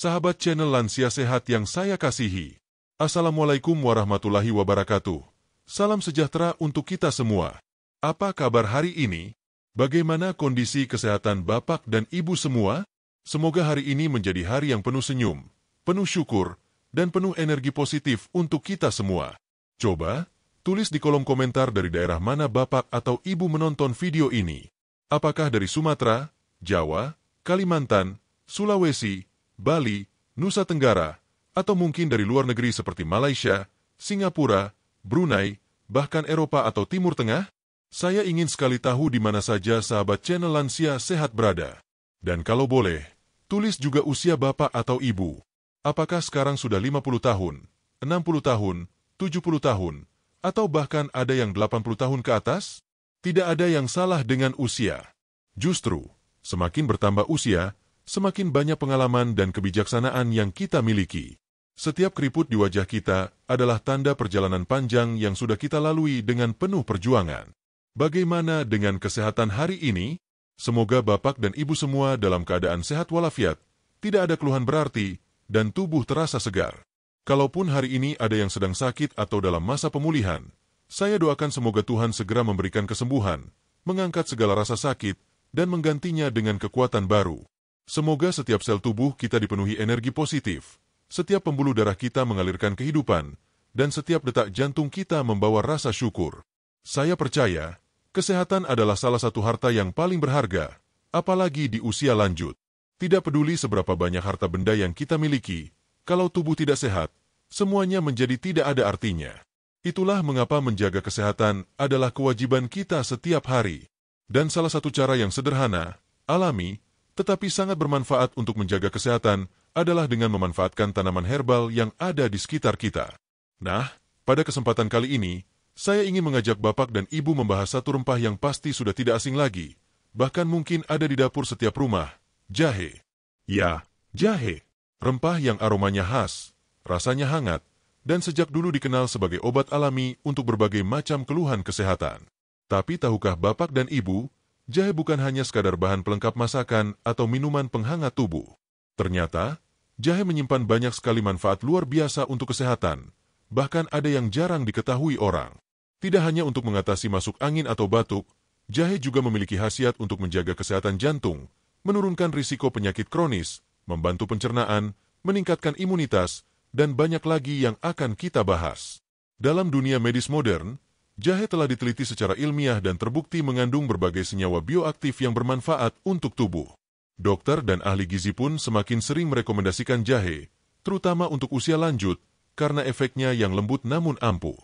Sahabat channel Lansia Sehat yang saya kasihi. Assalamualaikum warahmatullahi wabarakatuh. Salam sejahtera untuk kita semua. Apa kabar hari ini? Bagaimana kondisi kesehatan Bapak dan Ibu semua? Semoga hari ini menjadi hari yang penuh senyum, penuh syukur, dan penuh energi positif untuk kita semua. Coba, tulis di kolom komentar dari daerah mana Bapak atau Ibu menonton video ini. Apakah dari Sumatera, Jawa, Kalimantan, Sulawesi, Bali, Nusa Tenggara, atau mungkin dari luar negeri seperti Malaysia, Singapura, Brunei, bahkan Eropa atau Timur Tengah? Saya ingin sekali tahu di mana saja sahabat channel Lansia Sehat berada. Dan kalau boleh, tulis juga usia Bapak atau Ibu. Apakah sekarang sudah 50 tahun, 60 tahun, 70 tahun, atau bahkan ada yang 80 tahun ke atas? Tidak ada yang salah dengan usia. Justru, semakin bertambah usia, semakin banyak pengalaman dan kebijaksanaan yang kita miliki. Setiap keriput di wajah kita adalah tanda perjalanan panjang yang sudah kita lalui dengan penuh perjuangan. Bagaimana dengan kesehatan hari ini? Semoga Bapak dan Ibu semua dalam keadaan sehat walafiat, tidak ada keluhan berarti, dan tubuh terasa segar. Kalaupun hari ini ada yang sedang sakit atau dalam masa pemulihan, saya doakan semoga Tuhan segera memberikan kesembuhan, mengangkat segala rasa sakit, dan menggantinya dengan kekuatan baru. Semoga setiap sel tubuh kita dipenuhi energi positif, setiap pembuluh darah kita mengalirkan kehidupan, dan setiap detak jantung kita membawa rasa syukur. Saya percaya, kesehatan adalah salah satu harta yang paling berharga, apalagi di usia lanjut. Tidak peduli seberapa banyak harta benda yang kita miliki, kalau tubuh tidak sehat, semuanya menjadi tidak ada artinya. Itulah mengapa menjaga kesehatan adalah kewajiban kita setiap hari. Dan salah satu cara yang sederhana, alami, tetapi sangat bermanfaat untuk menjaga kesehatan adalah dengan memanfaatkan tanaman herbal yang ada di sekitar kita. Nah, pada kesempatan kali ini, saya ingin mengajak Bapak dan Ibu membahas satu rempah yang pasti sudah tidak asing lagi, bahkan mungkin ada di dapur setiap rumah, jahe. Ya, jahe. Rempah yang aromanya khas, rasanya hangat, dan sejak dulu dikenal sebagai obat alami untuk berbagai macam keluhan kesehatan. Tapi tahukah Bapak dan Ibu, jahe bukan hanya sekadar bahan pelengkap masakan atau minuman penghangat tubuh. Ternyata, jahe menyimpan banyak sekali manfaat luar biasa untuk kesehatan, bahkan ada yang jarang diketahui orang. Tidak hanya untuk mengatasi masuk angin atau batuk, jahe juga memiliki khasiat untuk menjaga kesehatan jantung, menurunkan risiko penyakit kronis, membantu pencernaan, meningkatkan imunitas, dan banyak lagi yang akan kita bahas. Dalam dunia medis modern, jahe telah diteliti secara ilmiah dan terbukti mengandung berbagai senyawa bioaktif yang bermanfaat untuk tubuh. Dokter dan ahli gizi pun semakin sering merekomendasikan jahe, terutama untuk usia lanjut, karena efeknya yang lembut namun ampuh.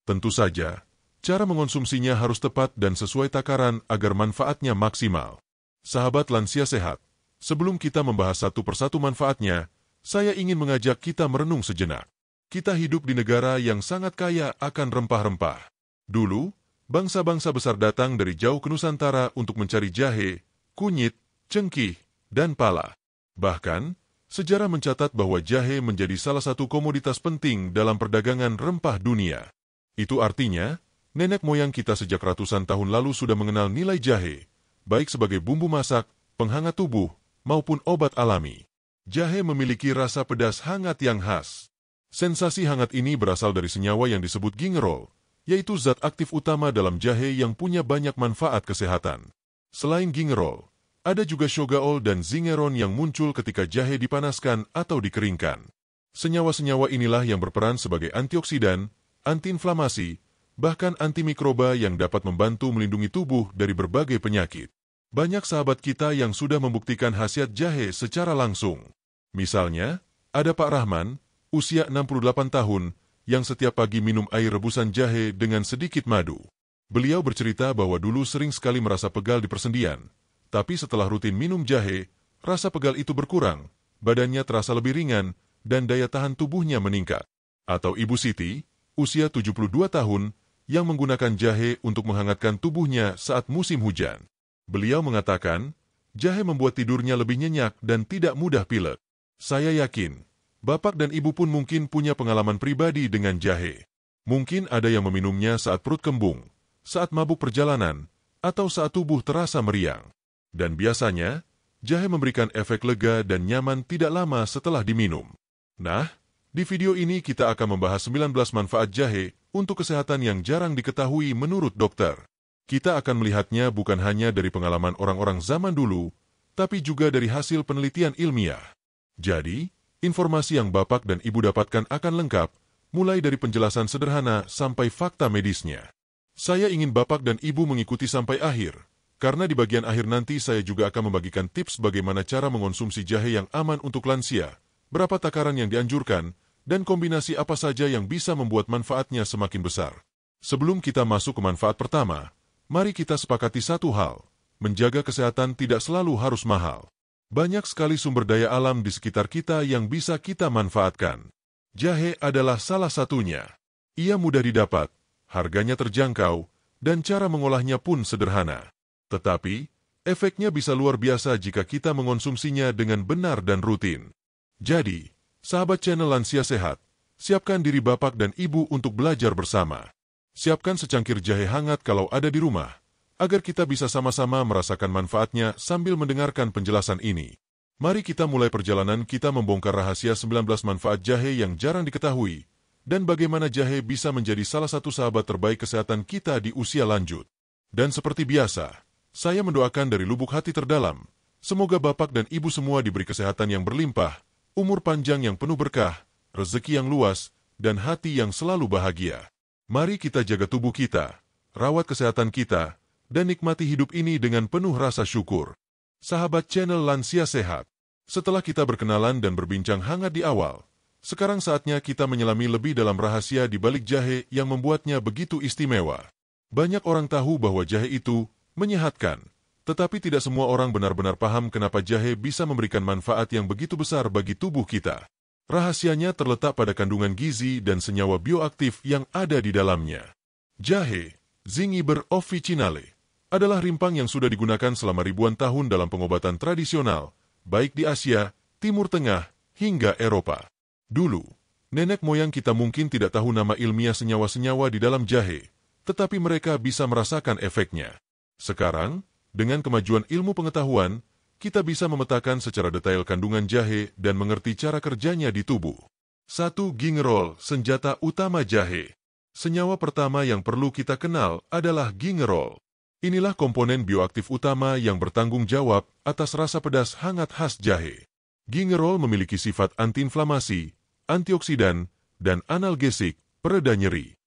Tentu saja, cara mengonsumsinya harus tepat dan sesuai takaran agar manfaatnya maksimal. Sahabat Lansia Sehat, sebelum kita membahas satu persatu manfaatnya, saya ingin mengajak kita merenung sejenak. Kita hidup di negara yang sangat kaya akan rempah-rempah. Dulu, bangsa-bangsa besar datang dari jauh ke Nusantara untuk mencari jahe, kunyit, cengkih, dan pala. Bahkan, sejarah mencatat bahwa jahe menjadi salah satu komoditas penting dalam perdagangan rempah dunia. Itu artinya, nenek moyang kita sejak ratusan tahun lalu sudah mengenal nilai jahe, baik sebagai bumbu masak, penghangat tubuh, maupun obat alami. Jahe memiliki rasa pedas hangat yang khas. Sensasi hangat ini berasal dari senyawa yang disebut gingerol, yaitu zat aktif utama dalam jahe yang punya banyak manfaat kesehatan. Selain gingerol, ada juga shogaol dan zingeron yang muncul ketika jahe dipanaskan atau dikeringkan. Senyawa-senyawa inilah yang berperan sebagai antioksidan, antiinflamasi, bahkan antimikroba yang dapat membantu melindungi tubuh dari berbagai penyakit. Banyak sahabat kita yang sudah membuktikan khasiat jahe secara langsung. Misalnya, ada Pak Rahman, usia 68 tahun, yang setiap pagi minum air rebusan jahe dengan sedikit madu. Beliau bercerita bahwa dulu sering sekali merasa pegal di persendian, tapi setelah rutin minum jahe, rasa pegal itu berkurang, badannya terasa lebih ringan, dan daya tahan tubuhnya meningkat. Atau Ibu Siti, usia 72 tahun, yang menggunakan jahe untuk menghangatkan tubuhnya saat musim hujan. Beliau mengatakan, jahe membuat tidurnya lebih nyenyak dan tidak mudah pilek. Saya yakin, Bapak dan Ibu pun mungkin punya pengalaman pribadi dengan jahe. Mungkin ada yang meminumnya saat perut kembung, saat mabuk perjalanan, atau saat tubuh terasa meriang. Dan biasanya, Jahe memberikan efek lega dan nyaman tidak lama setelah diminum. Nah, di video ini kita akan membahas 19 manfaat jahe untuk kesehatan yang jarang diketahui menurut dokter. Kita akan melihatnya bukan hanya dari pengalaman orang-orang zaman dulu, tapi juga dari hasil penelitian ilmiah. Jadi, informasi yang Bapak dan Ibu dapatkan akan lengkap, mulai dari penjelasan sederhana sampai fakta medisnya. Saya ingin Bapak dan Ibu mengikuti sampai akhir, karena di bagian akhir nanti saya juga akan membagikan tips bagaimana cara mengonsumsi jahe yang aman untuk lansia, berapa takaran yang dianjurkan, dan kombinasi apa saja yang bisa membuat manfaatnya semakin besar. Sebelum kita masuk ke manfaat pertama, mari kita sepakati satu hal, menjaga kesehatan tidak selalu harus mahal. Banyak sekali sumber daya alam di sekitar kita yang bisa kita manfaatkan. Jahe adalah salah satunya. Ia mudah didapat, harganya terjangkau, dan cara mengolahnya pun sederhana. Tetapi, efeknya bisa luar biasa jika kita mengonsumsinya dengan benar dan rutin. Jadi, sahabat channel Lansia Sehat, siapkan diri Bapak dan Ibu untuk belajar bersama. Siapkan secangkir jahe hangat kalau ada di rumah, agar kita bisa sama-sama merasakan manfaatnya sambil mendengarkan penjelasan ini. Mari kita mulai perjalanan kita membongkar rahasia 19 manfaat jahe yang jarang diketahui, dan bagaimana jahe bisa menjadi salah satu sahabat terbaik kesehatan kita di usia lanjut. Dan seperti biasa, saya mendoakan dari lubuk hati terdalam, semoga Bapak dan Ibu semua diberi kesehatan yang berlimpah, umur panjang yang penuh berkah, rezeki yang luas, dan hati yang selalu bahagia. Mari kita jaga tubuh kita, rawat kesehatan kita, dan nikmati hidup ini dengan penuh rasa syukur. Sahabat channel Lansia Sehat, setelah kita berkenalan dan berbincang hangat di awal, sekarang saatnya kita menyelami lebih dalam rahasia di balik jahe yang membuatnya begitu istimewa. Banyak orang tahu bahwa jahe itu menyehatkan, tetapi tidak semua orang benar-benar paham kenapa jahe bisa memberikan manfaat yang begitu besar bagi tubuh kita. Rahasianya terletak pada kandungan gizi dan senyawa bioaktif yang ada di dalamnya. Jahe, Zingiber officinale, adalah rimpang yang sudah digunakan selama ribuan tahun dalam pengobatan tradisional, baik di Asia, Timur Tengah, hingga Eropa. Dulu, nenek moyang kita mungkin tidak tahu nama ilmiah senyawa-senyawa di dalam jahe, tetapi mereka bisa merasakan efeknya. Sekarang, dengan kemajuan ilmu pengetahuan, kita bisa memetakan secara detail kandungan jahe dan mengerti cara kerjanya di tubuh. 1. Gingerol, senjata utama jahe. Senyawa pertama yang perlu kita kenal adalah gingerol. Inilah komponen bioaktif utama yang bertanggung jawab atas rasa pedas hangat khas jahe. Gingerol memiliki sifat antiinflamasi, antioksidan, dan analgesik, pereda nyeri.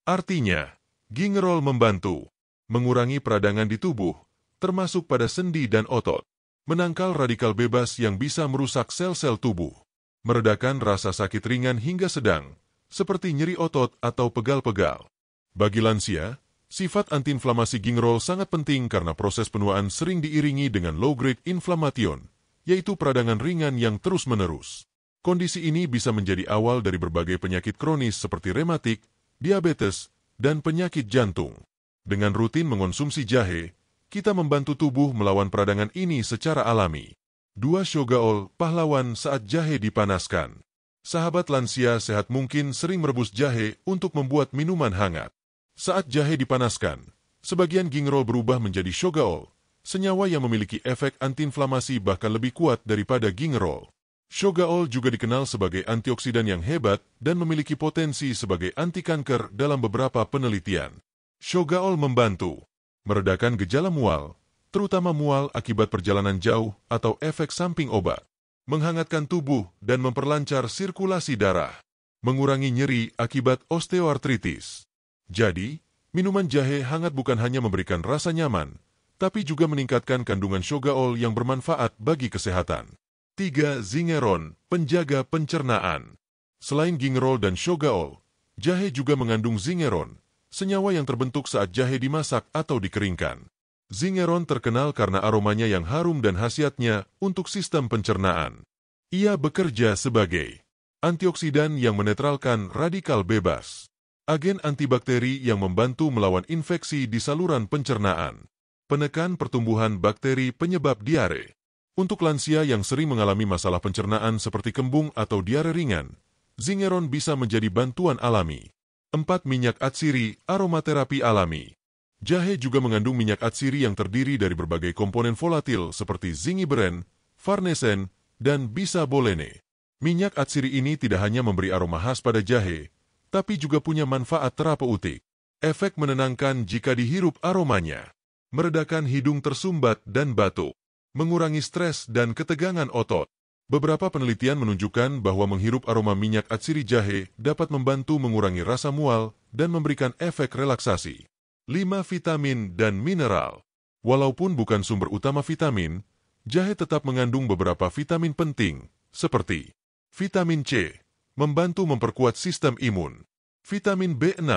Artinya, gingerol membantu mengurangi peradangan di tubuh, termasuk pada sendi dan otot, menangkal radikal bebas yang bisa merusak sel-sel tubuh, meredakan rasa sakit ringan hingga sedang, seperti nyeri otot atau pegal-pegal. Bagi lansia, sifat antiinflamasi gingerol sangat penting karena proses penuaan sering diiringi dengan low-grade inflammation, yaitu peradangan ringan yang terus-menerus. Kondisi ini bisa menjadi awal dari berbagai penyakit kronis seperti rematik, diabetes, dan penyakit jantung. Dengan rutin mengonsumsi jahe, kita membantu tubuh melawan peradangan ini secara alami. 2. Shogaol, pahlawan saat jahe dipanaskan. Sahabat lansia sehat mungkin sering merebus jahe untuk membuat minuman hangat. Saat jahe dipanaskan, sebagian gingerol berubah menjadi shogaol, senyawa yang memiliki efek antiinflamasi bahkan lebih kuat daripada gingerol. Shogaol juga dikenal sebagai antioksidan yang hebat dan memiliki potensi sebagai anti kanker dalam beberapa penelitian. Shogaol membantu meredakan gejala mual, terutama mual akibat perjalanan jauh atau efek samping obat, menghangatkan tubuh dan memperlancar sirkulasi darah, mengurangi nyeri akibat osteoartritis. Jadi, minuman jahe hangat bukan hanya memberikan rasa nyaman, tapi juga meningkatkan kandungan shogaol yang bermanfaat bagi kesehatan. 3. Zingeron, penjaga pencernaan. Selain gingerol dan shogaol, jahe juga mengandung zingeron, senyawa yang terbentuk saat jahe dimasak atau dikeringkan. Zingeron terkenal karena aromanya yang harum dan khasiatnya untuk sistem pencernaan. Ia bekerja sebagai antioksidan yang menetralkan radikal bebas, agen antibakteri yang membantu melawan infeksi di saluran pencernaan, penekan pertumbuhan bakteri penyebab diare. Untuk lansia yang sering mengalami masalah pencernaan seperti kembung atau diare ringan, Zingeron bisa menjadi bantuan alami. 4. Minyak atsiri, aromaterapi alami. Jahe juga mengandung minyak atsiri yang terdiri dari berbagai komponen volatil seperti zingiberin, farnesen, dan bisabolene. Minyak atsiri ini tidak hanya memberi aroma khas pada jahe, tapi juga punya manfaat terapeutik. Efek menenangkan jika dihirup aromanya, meredakan hidung tersumbat dan batuk, mengurangi stres dan ketegangan otot. Beberapa penelitian menunjukkan bahwa menghirup aroma minyak atsiri jahe dapat membantu mengurangi rasa mual dan memberikan efek relaksasi. 5. Vitamin dan mineral. Walaupun bukan sumber utama vitamin, jahe tetap mengandung beberapa vitamin penting, seperti vitamin C, membantu memperkuat sistem imun. Vitamin B6,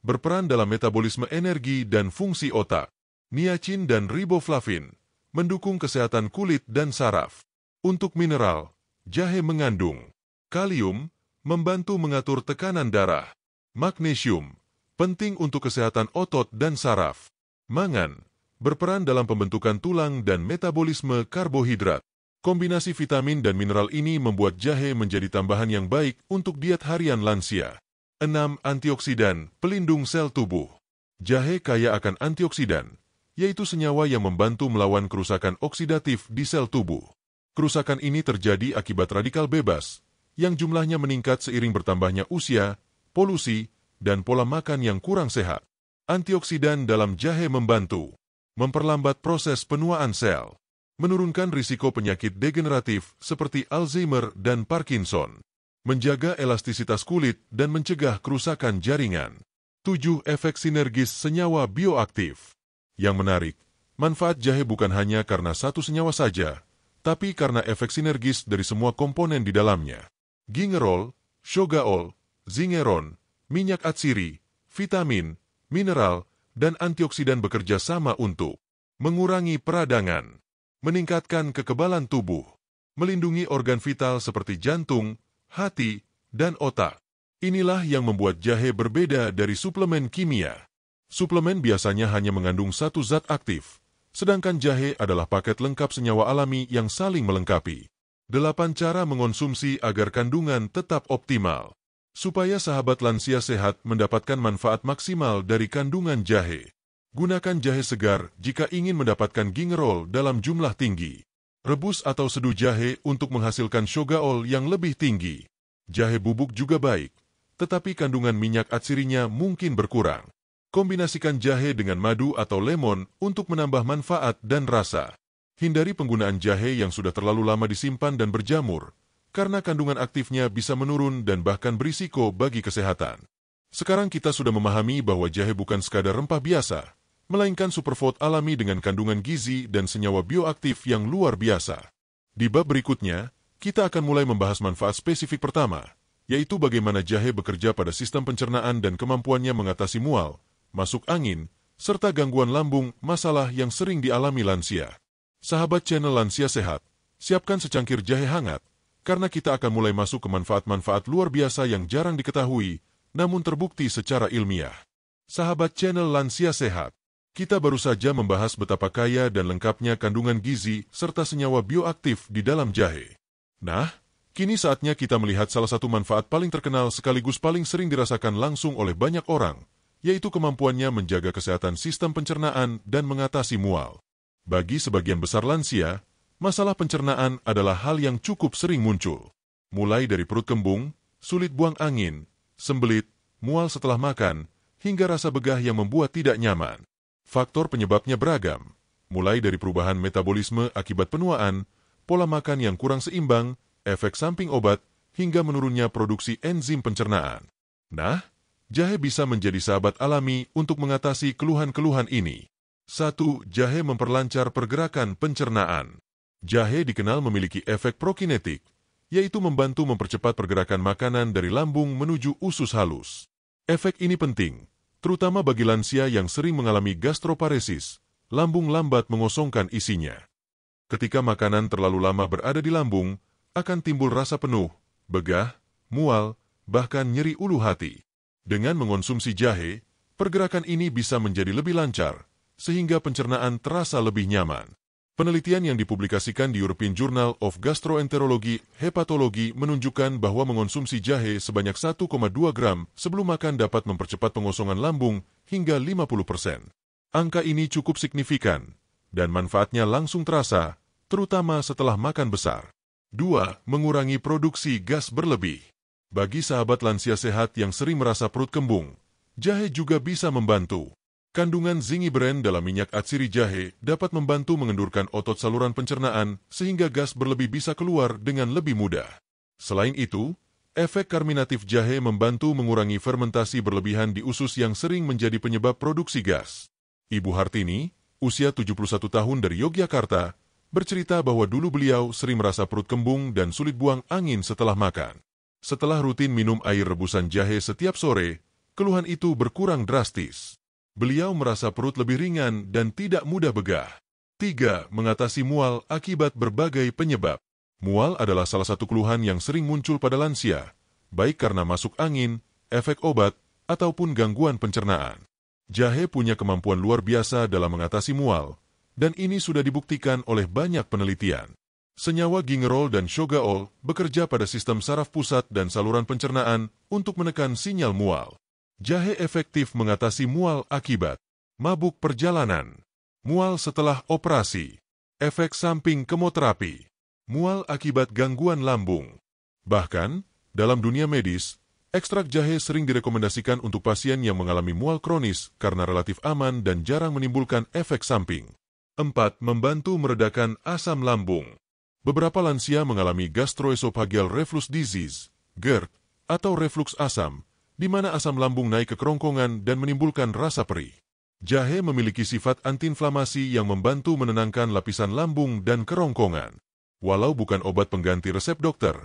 berperan dalam metabolisme energi dan fungsi otak. Niacin dan riboflavin, mendukung kesehatan kulit dan saraf. Untuk mineral, jahe mengandung kalium, membantu mengatur tekanan darah. Magnesium, penting untuk kesehatan otot dan saraf. Mangan, berperan dalam pembentukan tulang dan metabolisme karbohidrat. Kombinasi vitamin dan mineral ini membuat jahe menjadi tambahan yang baik untuk diet harian lansia. 6. Antioksidan, pelindung sel tubuh. Jahe kaya akan antioksidan, yaitu senyawa yang membantu melawan kerusakan oksidatif di sel tubuh. Kerusakan ini terjadi akibat radikal bebas, yang jumlahnya meningkat seiring bertambahnya usia, polusi, dan pola makan yang kurang sehat. Antioksidan dalam jahe membantu memperlambat proses penuaan sel, menurunkan risiko penyakit degeneratif seperti Alzheimer dan Parkinson, menjaga elastisitas kulit dan mencegah kerusakan jaringan. 7. Efek sinergis senyawa bioaktif. Yang menarik, manfaat jahe bukan hanya karena satu senyawa saja, tapi karena efek sinergis dari semua komponen di dalamnya. Gingerol, shogaol, zingeron, minyak atsiri, vitamin, mineral, dan antioksidan bekerja sama untuk mengurangi peradangan, meningkatkan kekebalan tubuh, melindungi organ vital seperti jantung, hati, dan otak. Inilah yang membuat jahe berbeda dari suplemen kimia. Suplemen biasanya hanya mengandung satu zat aktif, sedangkan jahe adalah paket lengkap senyawa alami yang saling melengkapi. 8 cara mengonsumsi agar kandungan tetap optimal. Supaya sahabat lansia sehat mendapatkan manfaat maksimal dari kandungan jahe. Gunakan jahe segar jika ingin mendapatkan gingerol dalam jumlah tinggi. Rebus atau seduh jahe untuk menghasilkan shogaol yang lebih tinggi. Jahe bubuk juga baik, tetapi kandungan minyak atsirinya mungkin berkurang. Kombinasikan jahe dengan madu atau lemon untuk menambah manfaat dan rasa. Hindari penggunaan jahe yang sudah terlalu lama disimpan dan berjamur, karena kandungan aktifnya bisa menurun dan bahkan berisiko bagi kesehatan. Sekarang kita sudah memahami bahwa jahe bukan sekadar rempah biasa, melainkan superfood alami dengan kandungan gizi dan senyawa bioaktif yang luar biasa. Di bab berikutnya, kita akan mulai membahas manfaat spesifik pertama, yaitu bagaimana jahe bekerja pada sistem pencernaan dan kemampuannya mengatasi mual, masuk angin, serta gangguan lambung, masalah yang sering dialami lansia. Sahabat channel Lansia Sehat, siapkan secangkir jahe hangat, karena kita akan mulai masuk ke manfaat-manfaat luar biasa yang jarang diketahui, namun terbukti secara ilmiah. Sahabat channel Lansia Sehat, kita baru saja membahas betapa kaya dan lengkapnya kandungan gizi serta senyawa bioaktif di dalam jahe. Nah, kini saatnya kita melihat salah satu manfaat paling terkenal sekaligus paling sering dirasakan langsung oleh banyak orang, yaitu kemampuannya menjaga kesehatan sistem pencernaan dan mengatasi mual. Bagi sebagian besar lansia, masalah pencernaan adalah hal yang cukup sering muncul. Mulai dari perut kembung, sulit buang angin, sembelit, mual setelah makan, hingga rasa begah yang membuat tidak nyaman. Faktor penyebabnya beragam, mulai dari perubahan metabolisme akibat penuaan, pola makan yang kurang seimbang, efek samping obat, hingga menurunnya produksi enzim pencernaan. Nah, jahe bisa menjadi sahabat alami untuk mengatasi keluhan-keluhan ini. 1. Jahe memperlancar pergerakan pencernaan. Jahe dikenal memiliki efek prokinetik, yaitu membantu mempercepat pergerakan makanan dari lambung menuju usus halus. Efek ini penting, terutama bagi lansia yang sering mengalami gastroparesis, lambung lambat mengosongkan isinya. Ketika makanan terlalu lama berada di lambung, akan timbul rasa penuh, begah, mual, bahkan nyeri ulu hati. Dengan mengonsumsi jahe, pergerakan ini bisa menjadi lebih lancar, sehingga pencernaan terasa lebih nyaman. Penelitian yang dipublikasikan di European Journal of Gastroenterology Hepatology menunjukkan bahwa mengonsumsi jahe sebanyak 1,2 gram sebelum makan dapat mempercepat pengosongan lambung hingga 50%. Angka ini cukup signifikan, dan manfaatnya langsung terasa, terutama setelah makan besar. 2. Mengurangi produksi gas berlebih. Bagi sahabat lansia sehat yang sering merasa perut kembung, jahe juga bisa membantu. Kandungan zingiberin dalam minyak atsiri jahe dapat membantu mengendurkan otot saluran pencernaan sehingga gas berlebih bisa keluar dengan lebih mudah. Selain itu, efek karminatif jahe membantu mengurangi fermentasi berlebihan di usus yang sering menjadi penyebab produksi gas. Ibu Hartini, usia 71 tahun dari Yogyakarta, bercerita bahwa dulu beliau sering merasa perut kembung dan sulit buang angin setelah makan. Setelah rutin minum air rebusan jahe setiap sore, keluhan itu berkurang drastis. Beliau merasa perut lebih ringan dan tidak mudah begah. 3. Mengatasi mual akibat berbagai penyebab. Mual adalah salah satu keluhan yang sering muncul pada lansia, baik karena masuk angin, efek obat, ataupun gangguan pencernaan. Jahe punya kemampuan luar biasa dalam mengatasi mual, dan ini sudah dibuktikan oleh banyak penelitian. Senyawa gingerol dan shogaol bekerja pada sistem saraf pusat dan saluran pencernaan untuk menekan sinyal mual. Jahe efektif mengatasi mual akibat mabuk perjalanan, mual setelah operasi, efek samping kemoterapi, mual akibat gangguan lambung. Bahkan, dalam dunia medis, ekstrak jahe sering direkomendasikan untuk pasien yang mengalami mual kronis karena relatif aman dan jarang menimbulkan efek samping. 4. Membantu meredakan asam lambung. Beberapa lansia mengalami gastroesophageal reflux disease, GERD, atau reflux asam, di mana asam lambung naik ke kerongkongan dan menimbulkan rasa perih. Jahe memiliki sifat antiinflamasi yang membantu menenangkan lapisan lambung dan kerongkongan. Walau bukan obat pengganti resep dokter,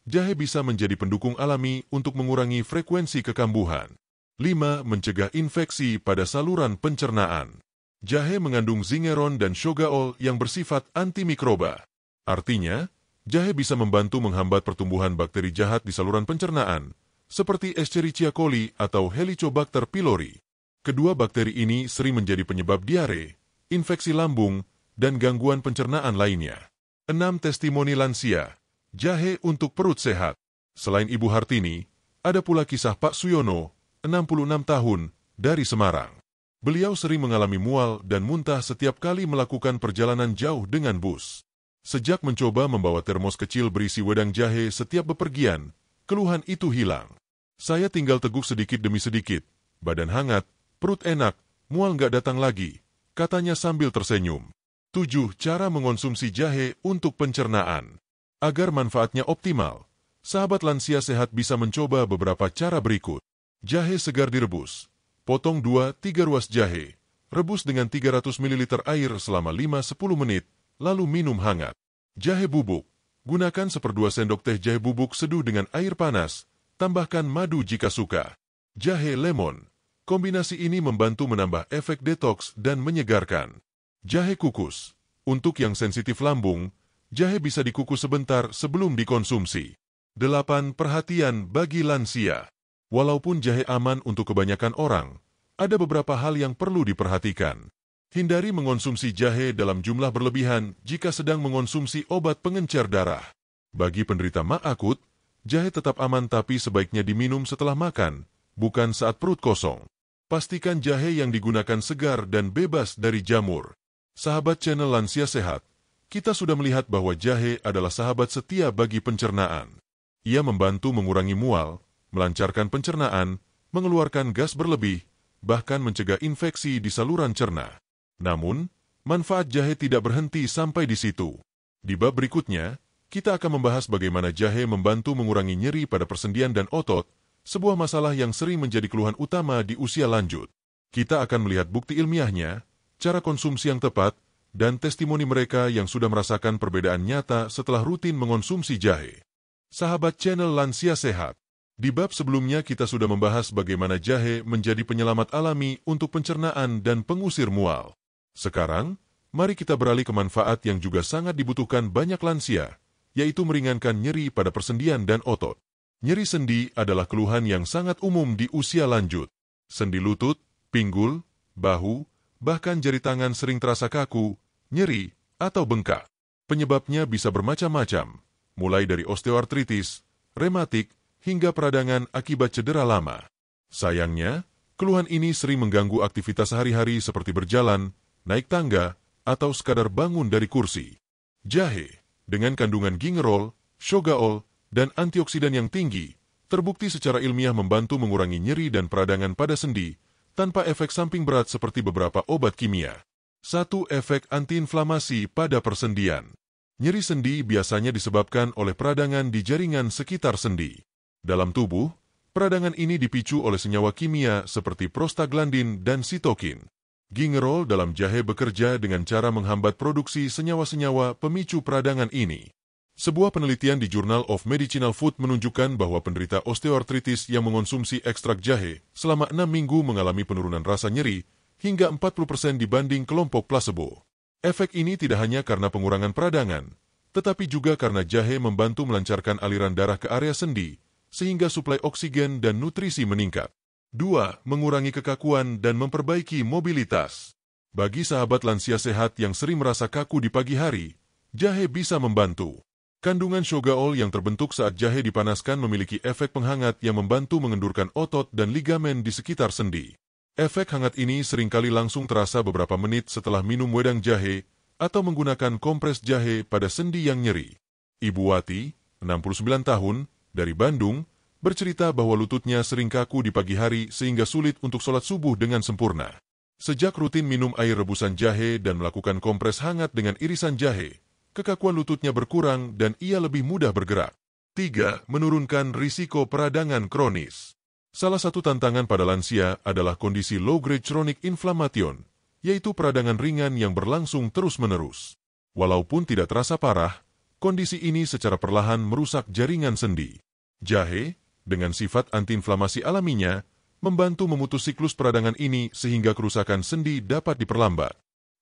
jahe bisa menjadi pendukung alami untuk mengurangi frekuensi kekambuhan. 5. Mencegah infeksi pada saluran pencernaan. Jahe mengandung zingeron dan shogaol yang bersifat antimikroba. Artinya, jahe bisa membantu menghambat pertumbuhan bakteri jahat di saluran pencernaan, seperti Escherichia coli atau Helicobacter pylori. Kedua bakteri ini sering menjadi penyebab diare, infeksi lambung, dan gangguan pencernaan lainnya. 6. Testimoni lansia. Jahe untuk perut sehat. Selain Ibu Hartini, ada pula kisah Pak Suyono, 66 tahun, dari Semarang. Beliau sering mengalami mual dan muntah setiap kali melakukan perjalanan jauh dengan bus. Sejak mencoba membawa termos kecil berisi wedang jahe setiap bepergian, keluhan itu hilang. Saya tinggal teguk sedikit demi sedikit, badan hangat, perut enak, mual nggak datang lagi, katanya sambil tersenyum. 7. Cara mengonsumsi jahe untuk pencernaan. Agar manfaatnya optimal, sahabat lansia sehat bisa mencoba beberapa cara berikut. Jahe segar direbus. Potong 2-3 ruas jahe, rebus dengan 300 ml air selama 5-10 menit, lalu minum hangat. Jahe bubuk. Gunakan 1/2 sendok teh jahe bubuk seduh dengan air panas, tambahkan madu jika suka. Jahe lemon. Kombinasi ini membantu menambah efek detoks dan menyegarkan. Jahe kukus. Untuk yang sensitif lambung, jahe bisa dikukus sebentar sebelum dikonsumsi. 8. Perhatian bagi lansia. Walaupun jahe aman untuk kebanyakan orang, ada beberapa hal yang perlu diperhatikan. Hindari mengonsumsi jahe dalam jumlah berlebihan jika sedang mengonsumsi obat pengencer darah. Bagi penderita MA akut, jahe tetap aman tapi sebaiknya diminum setelah makan, bukan saat perut kosong. Pastikan jahe yang digunakan segar dan bebas dari jamur. Sahabat channel Lansia Sehat, kita sudah melihat bahwa jahe adalah sahabat setia bagi pencernaan. Ia membantu mengurangi mual, melancarkan pencernaan, mengeluarkan gas berlebih, bahkan mencegah infeksi di saluran cerna. Namun, manfaat jahe tidak berhenti sampai di situ. Di bab berikutnya, kita akan membahas bagaimana jahe membantu mengurangi nyeri pada persendian dan otot, sebuah masalah yang sering menjadi keluhan utama di usia lanjut. Kita akan melihat bukti ilmiahnya, cara konsumsi yang tepat, dan testimoni mereka yang sudah merasakan perbedaan nyata setelah rutin mengonsumsi jahe. Sahabat channel Lansia Sehat, di bab sebelumnya kita sudah membahas bagaimana jahe menjadi penyelamat alami untuk pencernaan dan pengusir mual. Sekarang, mari kita beralih ke manfaat yang juga sangat dibutuhkan banyak lansia, yaitu meringankan nyeri pada persendian dan otot. Nyeri sendi adalah keluhan yang sangat umum di usia lanjut. Sendi lutut, pinggul, bahu, bahkan jari tangan sering terasa kaku, nyeri, atau bengkak. Penyebabnya bisa bermacam-macam, mulai dari osteoartritis, rematik, hingga peradangan akibat cedera lama. Sayangnya, Keluhan ini sering mengganggu aktivitas sehari-hari seperti berjalan, naik tangga, atau sekadar bangun dari kursi. Jahe, dengan kandungan gingerol, shogaol, dan antioksidan yang tinggi, terbukti secara ilmiah membantu mengurangi nyeri dan peradangan pada sendi, tanpa efek samping berat seperti beberapa obat kimia. 1. Efek antiinflamasi pada persendian. Nyeri sendi biasanya disebabkan oleh peradangan di jaringan sekitar sendi. Dalam tubuh, peradangan ini dipicu oleh senyawa kimia seperti prostaglandin dan sitokin. Gingerol dalam jahe bekerja dengan cara menghambat produksi senyawa-senyawa pemicu peradangan ini. Sebuah penelitian di Journal of Medicinal Food menunjukkan bahwa penderita osteoartritis yang mengonsumsi ekstrak jahe selama 6 minggu mengalami penurunan rasa nyeri hingga 40% dibanding kelompok plasebo. Efek ini tidak hanya karena pengurangan peradangan, tetapi juga karena jahe membantu melancarkan aliran darah ke area sendi, sehingga suplai oksigen dan nutrisi meningkat. 2. Mengurangi kekakuan dan memperbaiki mobilitas. Bagi sahabat lansia sehat yang sering merasa kaku di pagi hari, jahe bisa membantu. Kandungan shogaol yang terbentuk saat jahe dipanaskan memiliki efek penghangat yang membantu mengendurkan otot dan ligamen di sekitar sendi. Efek hangat ini seringkali langsung terasa beberapa menit setelah minum wedang jahe atau menggunakan kompres jahe pada sendi yang nyeri. Ibu Wati, 69 tahun, dari Bandung, bercerita bahwa lututnya sering kaku di pagi hari sehingga sulit untuk sholat subuh dengan sempurna. Sejak rutin minum air rebusan jahe dan melakukan kompres hangat dengan irisan jahe, kekakuan lututnya berkurang dan ia lebih mudah bergerak. 3. Menurunkan risiko peradangan kronis. Salah satu tantangan pada lansia adalah kondisi low-grade chronic inflammation, yaitu peradangan ringan yang berlangsung terus-menerus. Walaupun tidak terasa parah, kondisi ini secara perlahan merusak jaringan sendi. Jahe, dengan sifat antiinflamasi alaminya, membantu memutus siklus peradangan ini sehingga kerusakan sendi dapat diperlambat.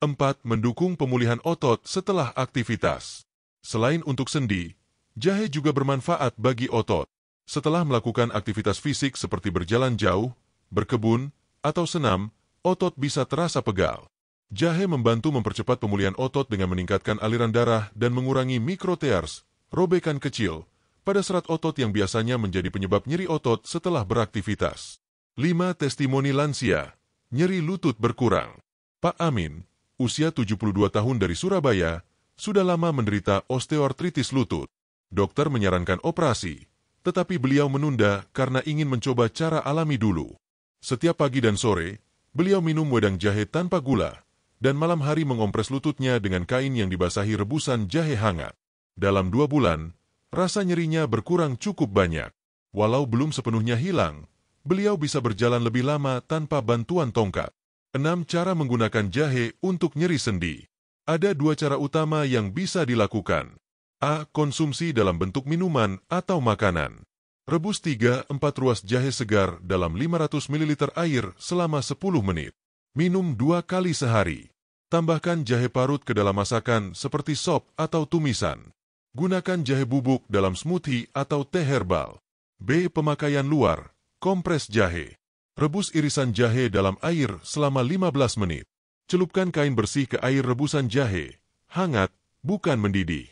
4. Mendukung pemulihan otot setelah aktivitas. Selain untuk sendi, jahe juga bermanfaat bagi otot. Setelah melakukan aktivitas fisik seperti berjalan jauh, berkebun, atau senam, otot bisa terasa pegal. Jahe membantu mempercepat pemulihan otot dengan meningkatkan aliran darah dan mengurangi mikrotears, robekan kecil, pada serat otot yang biasanya menjadi penyebab nyeri otot setelah beraktivitas. 5. Testimoni lansia, nyeri lutut berkurang. Pak Amin, usia 72 tahun dari Surabaya, sudah lama menderita osteoartritis lutut. Dokter menyarankan operasi, tetapi beliau menunda karena ingin mencoba cara alami dulu. Setiap pagi dan sore, beliau minum wedang jahe tanpa gula, dan malam hari mengompres lututnya dengan kain yang dibasahi rebusan jahe hangat. Dalam 2 bulan, rasa nyerinya berkurang cukup banyak. Walau belum sepenuhnya hilang, beliau bisa berjalan lebih lama tanpa bantuan tongkat. 6. Cara menggunakan jahe untuk nyeri sendi. Ada 2 cara utama yang bisa dilakukan. A. Konsumsi dalam bentuk minuman atau makanan. Rebus 3-4 ruas jahe segar dalam 500 ml air selama 10 menit. Minum 2 kali sehari. Tambahkan jahe parut ke dalam masakan seperti sop atau tumisan. Gunakan jahe bubuk dalam smoothie atau teh herbal. B. Pemakaian luar. Kompres jahe. Rebus irisan jahe dalam air selama 15 menit. Celupkan kain bersih ke air rebusan jahe. Hangat, bukan mendidih.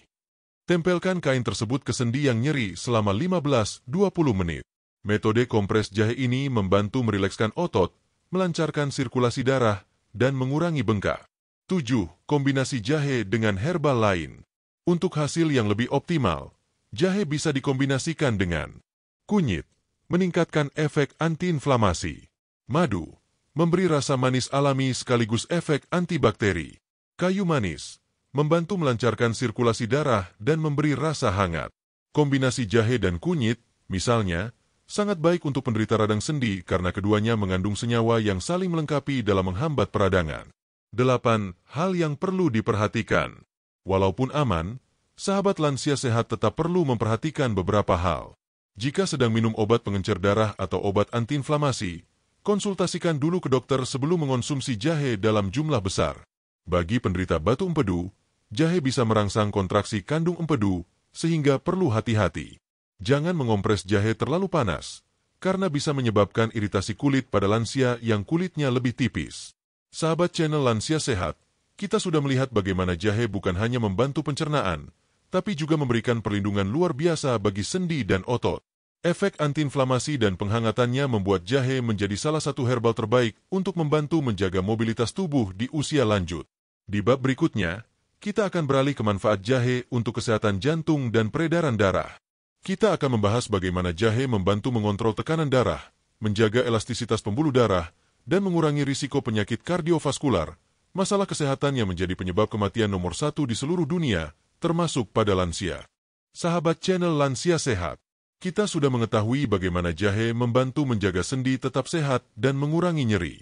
Tempelkan kain tersebut ke sendi yang nyeri selama 15-20 menit. Metode kompres jahe ini membantu merilekskan otot, melancarkan sirkulasi darah, dan mengurangi bengkak. 7. Kombinasi jahe dengan herbal lain. Untuk hasil yang lebih optimal, jahe bisa dikombinasikan dengan kunyit, meningkatkan efek antiinflamasi. Madu, memberi rasa manis alami sekaligus efek antibakteri. Kayu manis, membantu melancarkan sirkulasi darah dan memberi rasa hangat. Kombinasi jahe dan kunyit, misalnya, sangat baik untuk penderita radang sendi karena keduanya mengandung senyawa yang saling melengkapi dalam menghambat peradangan. 8. Hal yang perlu diperhatikan. Walaupun aman, sahabat lansia sehat tetap perlu memperhatikan beberapa hal. Jika sedang minum obat pengencer darah atau obat antiinflamasi, konsultasikan dulu ke dokter sebelum mengonsumsi jahe dalam jumlah besar. Bagi penderita batu empedu, jahe bisa merangsang kontraksi kandung empedu, sehingga perlu hati-hati. Jangan mengompres jahe terlalu panas, karena bisa menyebabkan iritasi kulit pada lansia yang kulitnya lebih tipis. Sahabat channel Lansia Sehat, kita sudah melihat bagaimana jahe bukan hanya membantu pencernaan, tapi juga memberikan perlindungan luar biasa bagi sendi dan otot. Efek antiinflamasi dan penghangatannya membuat jahe menjadi salah satu herbal terbaik untuk membantu menjaga mobilitas tubuh di usia lanjut. Di bab berikutnya, kita akan beralih ke manfaat jahe untuk kesehatan jantung dan peredaran darah. Kita akan membahas bagaimana jahe membantu mengontrol tekanan darah, menjaga elastisitas pembuluh darah, dan mengurangi risiko penyakit kardiovaskular, masalah kesehatan yang menjadi penyebab kematian nomor 1 di seluruh dunia, termasuk pada lansia. Sahabat channel Lansia Sehat, kita sudah mengetahui bagaimana jahe membantu menjaga sendi tetap sehat dan mengurangi nyeri.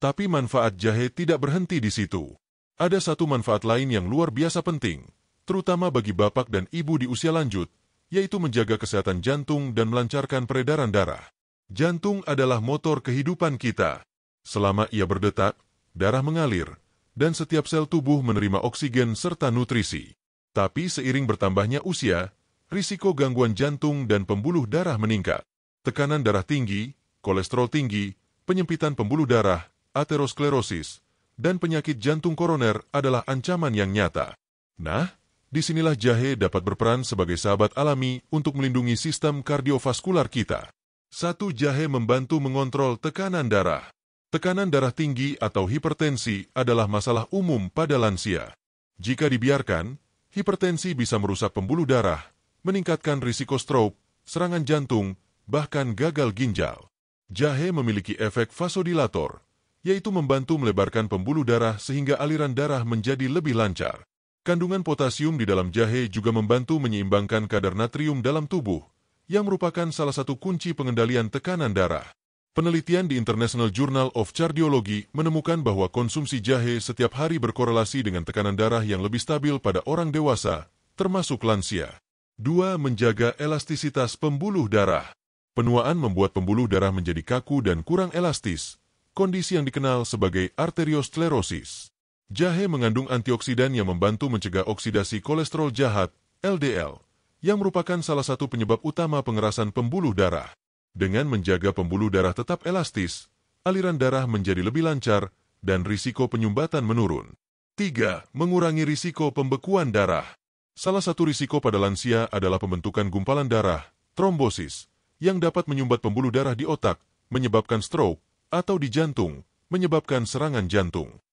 Tapi manfaat jahe tidak berhenti di situ. Ada satu manfaat lain yang luar biasa penting, terutama bagi bapak dan ibu di usia lanjut, yaitu menjaga kesehatan jantung dan melancarkan peredaran darah. Jantung adalah motor kehidupan kita. Selama ia berdetak, darah mengalir, dan setiap sel tubuh menerima oksigen serta nutrisi. Tapi seiring bertambahnya usia, risiko gangguan jantung dan pembuluh darah meningkat. Tekanan darah tinggi, kolesterol tinggi, penyempitan pembuluh darah, aterosklerosis, dan penyakit jantung koroner adalah ancaman yang nyata. Nah, disinilah jahe dapat berperan sebagai sahabat alami untuk melindungi sistem kardiovaskular kita. 1. Jahe membantu mengontrol tekanan darah. Tekanan darah tinggi atau hipertensi adalah masalah umum pada lansia. Jika dibiarkan, hipertensi bisa merusak pembuluh darah, meningkatkan risiko stroke, serangan jantung, bahkan gagal ginjal. Jahe memiliki efek vasodilator, yaitu membantu melebarkan pembuluh darah sehingga aliran darah menjadi lebih lancar. Kandungan potasium di dalam jahe juga membantu menyeimbangkan kadar natrium dalam tubuh, yang merupakan salah satu kunci pengendalian tekanan darah. Penelitian di International Journal of Cardiology menemukan bahwa konsumsi jahe setiap hari berkorelasi dengan tekanan darah yang lebih stabil pada orang dewasa, termasuk lansia. 2. Menjaga elastisitas pembuluh darah. Penuaan membuat pembuluh darah menjadi kaku dan kurang elastis, kondisi yang dikenal sebagai arteriosklerosis. Jahe mengandung antioksidan yang membantu mencegah oksidasi kolesterol jahat, LDL, yang merupakan salah satu penyebab utama pengerasan pembuluh darah. Dengan menjaga pembuluh darah tetap elastis, aliran darah menjadi lebih lancar dan risiko penyumbatan menurun. 3. Mengurangi risiko pembekuan darah. Salah satu risiko pada lansia adalah pembentukan gumpalan darah, trombosis, yang dapat menyumbat pembuluh darah di otak, menyebabkan stroke, atau di jantung, menyebabkan serangan jantung.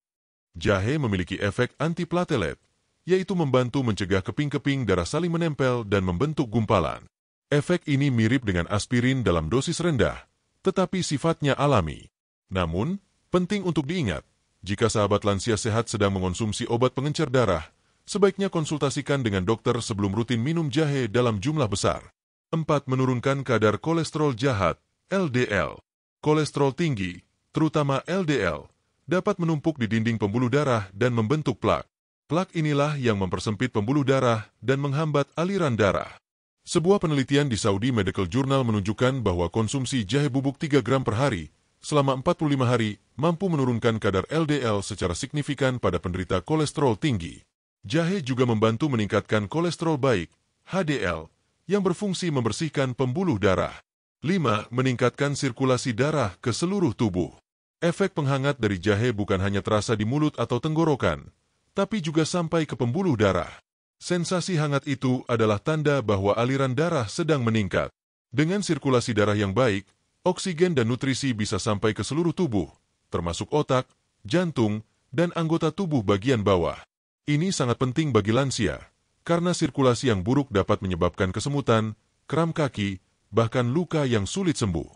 Jahe memiliki efek antiplatelet, yaitu membantu mencegah keping-keping darah saling menempel dan membentuk gumpalan. Efek ini mirip dengan aspirin dalam dosis rendah, tetapi sifatnya alami. Namun, penting untuk diingat, jika sahabat lansia sehat sedang mengonsumsi obat pengencer darah, sebaiknya konsultasikan dengan dokter sebelum rutin minum jahe dalam jumlah besar. 4. Menurunkan kadar kolesterol jahat, LDL. Kolesterol tinggi, terutama LDL, dapat menumpuk di dinding pembuluh darah dan membentuk plak. Plak inilah yang mempersempit pembuluh darah dan menghambat aliran darah. Sebuah penelitian di Saudi Medical Journal menunjukkan bahwa konsumsi jahe bubuk 3 gram per hari selama 45 hari mampu menurunkan kadar LDL secara signifikan pada penderita kolesterol tinggi. Jahe juga membantu meningkatkan kolesterol baik, HDL, yang berfungsi membersihkan pembuluh darah. 5. Meningkatkan sirkulasi darah ke seluruh tubuh. Efek penghangat dari jahe bukan hanya terasa di mulut atau tenggorokan, tapi juga sampai ke pembuluh darah. Sensasi hangat itu adalah tanda bahwa aliran darah sedang meningkat. Dengan sirkulasi darah yang baik, oksigen dan nutrisi bisa sampai ke seluruh tubuh, termasuk otak, jantung, dan anggota tubuh bagian bawah. Ini sangat penting bagi lansia, karena sirkulasi yang buruk dapat menyebabkan kesemutan, kram kaki, bahkan luka yang sulit sembuh.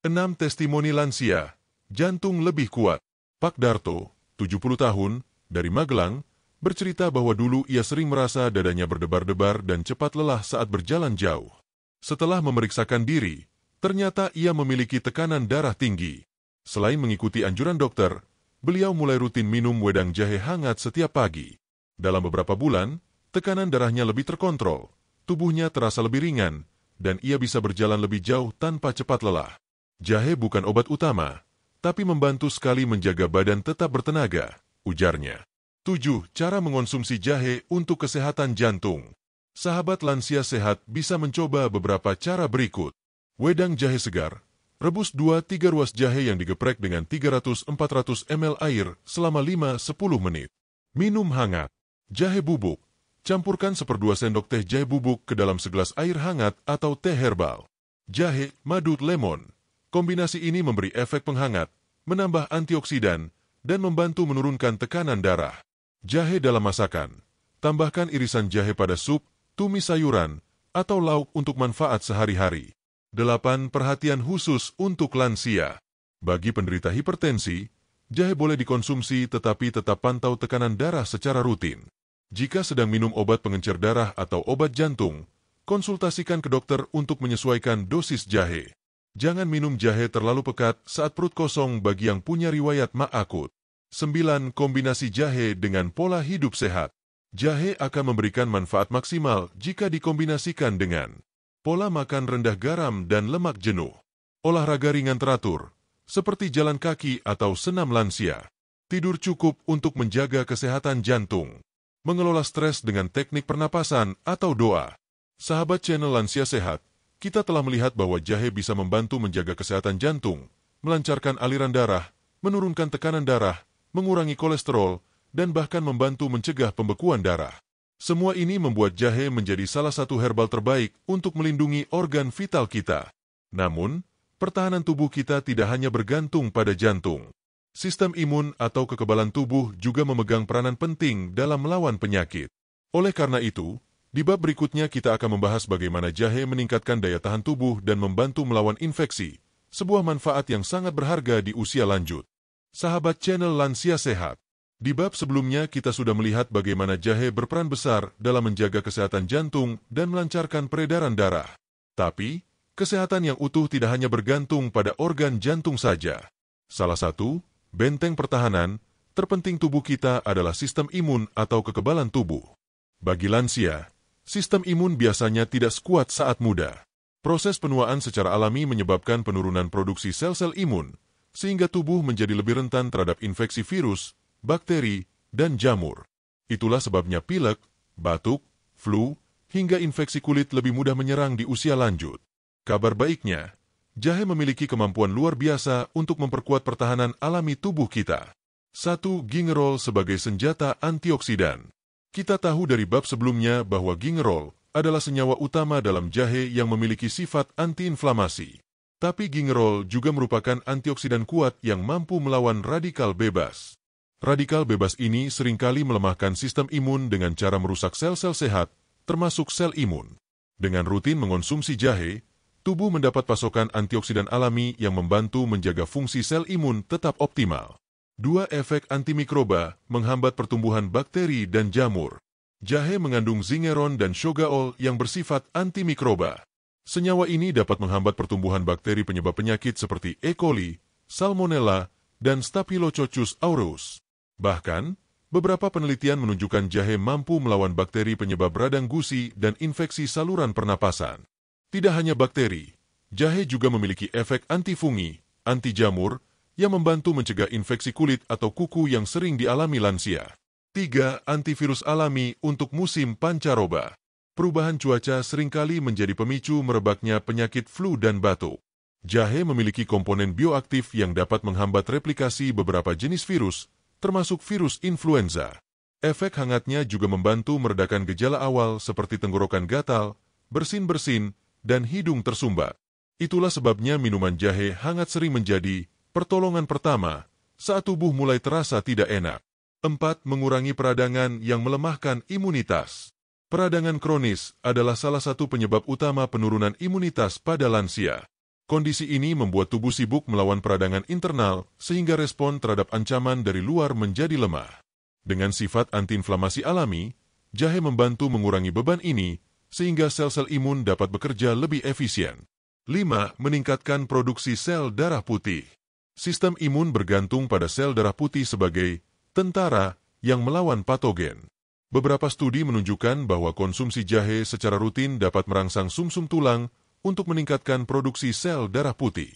6. Testimoni lansia. Jantung lebih kuat. Pak Darto, 70 tahun, dari Magelang, bercerita bahwa dulu ia sering merasa dadanya berdebar-debar dan cepat lelah saat berjalan jauh. Setelah memeriksakan diri, ternyata ia memiliki tekanan darah tinggi. Selain mengikuti anjuran dokter, beliau mulai rutin minum wedang jahe hangat setiap pagi. Dalam beberapa bulan, tekanan darahnya lebih terkontrol, tubuhnya terasa lebih ringan, dan ia bisa berjalan lebih jauh tanpa cepat lelah. Jahe bukan obat utama, tapi membantu sekali menjaga badan tetap bertenaga, ujarnya. 7. Cara mengonsumsi jahe untuk kesehatan jantung. Sahabat lansia sehat bisa mencoba beberapa cara berikut. Wedang jahe segar. Rebus 2-3 ruas jahe yang digeprek dengan 300-400 ml air selama 5-10 menit. Minum hangat. Jahe bubuk. Campurkan 1/2 sendok teh jahe bubuk ke dalam segelas air hangat atau teh herbal. Jahe, madu, lemon. Kombinasi ini memberi efek penghangat, menambah antioksidan, dan membantu menurunkan tekanan darah. Jahe dalam masakan. Tambahkan irisan jahe pada sup, tumis sayuran, atau lauk untuk manfaat sehari-hari. 8. Perhatian khusus untuk lansia. Bagi penderita hipertensi, jahe boleh dikonsumsi tetapi tetap pantau tekanan darah secara rutin. Jika sedang minum obat pengencer darah atau obat jantung, konsultasikan ke dokter untuk menyesuaikan dosis jahe. Jangan minum jahe terlalu pekat saat perut kosong bagi yang punya riwayat MA akut. 9. Kombinasi jahe dengan pola hidup sehat. Jahe akan memberikan manfaat maksimal jika dikombinasikan dengan pola makan rendah garam dan lemak jenuh, olahraga ringan teratur, seperti jalan kaki atau senam lansia, tidur cukup untuk menjaga kesehatan jantung, mengelola stres dengan teknik pernapasan atau doa. Sahabat channel Lansia Sehat, kita telah melihat bahwa jahe bisa membantu menjaga kesehatan jantung, melancarkan aliran darah, menurunkan tekanan darah, mengurangi kolesterol, dan bahkan membantu mencegah pembekuan darah. Semua ini membuat jahe menjadi salah satu herbal terbaik untuk melindungi organ vital kita. Namun, pertahanan tubuh kita tidak hanya bergantung pada jantung. Sistem imun atau kekebalan tubuh juga memegang peranan penting dalam melawan penyakit. Oleh karena itu, di bab berikutnya kita akan membahas bagaimana jahe meningkatkan daya tahan tubuh dan membantu melawan infeksi, sebuah manfaat yang sangat berharga di usia lanjut. Sahabat channel Lansia Sehat, di bab sebelumnya kita sudah melihat bagaimana jahe berperan besar dalam menjaga kesehatan jantung dan melancarkan peredaran darah. Tapi, kesehatan yang utuh tidak hanya bergantung pada organ jantung saja. Salah satu benteng pertahanan terpenting tubuh kita adalah sistem imun atau kekebalan tubuh. Bagi lansia, sistem imun biasanya tidak sekuat saat muda. Proses penuaan secara alami menyebabkan penurunan produksi sel-sel imun, sehingga tubuh menjadi lebih rentan terhadap infeksi virus, bakteri, dan jamur. Itulah sebabnya pilek, batuk, flu, hingga infeksi kulit lebih mudah menyerang di usia lanjut. Kabar baiknya, jahe memiliki kemampuan luar biasa untuk memperkuat pertahanan alami tubuh kita. 1. Gingerol sebagai senjata antioksidan. Kita tahu dari bab sebelumnya bahwa gingerol adalah senyawa utama dalam jahe yang memiliki sifat antiinflamasi. Tapi gingerol juga merupakan antioksidan kuat yang mampu melawan radikal bebas. Radikal bebas ini seringkali melemahkan sistem imun dengan cara merusak sel-sel sehat, termasuk sel imun. Dengan rutin mengonsumsi jahe, tubuh mendapat pasokan antioksidan alami yang membantu menjaga fungsi sel imun tetap optimal. 2. Efek antimikroba menghambat pertumbuhan bakteri dan jamur. Jahe mengandung zingeron dan shogaol yang bersifat antimikroba. Senyawa ini dapat menghambat pertumbuhan bakteri penyebab penyakit seperti E. coli, Salmonella, dan Staphylococcus aureus. Bahkan, beberapa penelitian menunjukkan jahe mampu melawan bakteri penyebab radang gusi dan infeksi saluran pernapasan. Tidak hanya bakteri, jahe juga memiliki efek antifungi, anti jamur, yang membantu mencegah infeksi kulit atau kuku yang sering dialami lansia. 3. Antivirus alami untuk musim pancaroba. Perubahan cuaca seringkali menjadi pemicu merebaknya penyakit flu dan batuk. Jahe memiliki komponen bioaktif yang dapat menghambat replikasi beberapa jenis virus, termasuk virus influenza. Efek hangatnya juga membantu meredakan gejala awal seperti tenggorokan gatal, bersin-bersin, dan hidung tersumbat. Itulah sebabnya minuman jahe hangat sering menjadi pertolongan pertama saat tubuh mulai terasa tidak enak. 4. Mengurangi peradangan yang melemahkan imunitas. Peradangan kronis adalah salah satu penyebab utama penurunan imunitas pada lansia. Kondisi ini membuat tubuh sibuk melawan peradangan internal sehingga respon terhadap ancaman dari luar menjadi lemah. Dengan sifat antiinflamasi alami, jahe membantu mengurangi beban ini sehingga sel-sel imun dapat bekerja lebih efisien. 5. Meningkatkan produksi sel darah putih. Sistem imun bergantung pada sel darah putih sebagai tentara yang melawan patogen. Beberapa studi menunjukkan bahwa konsumsi jahe secara rutin dapat merangsang sumsum tulang untuk meningkatkan produksi sel darah putih.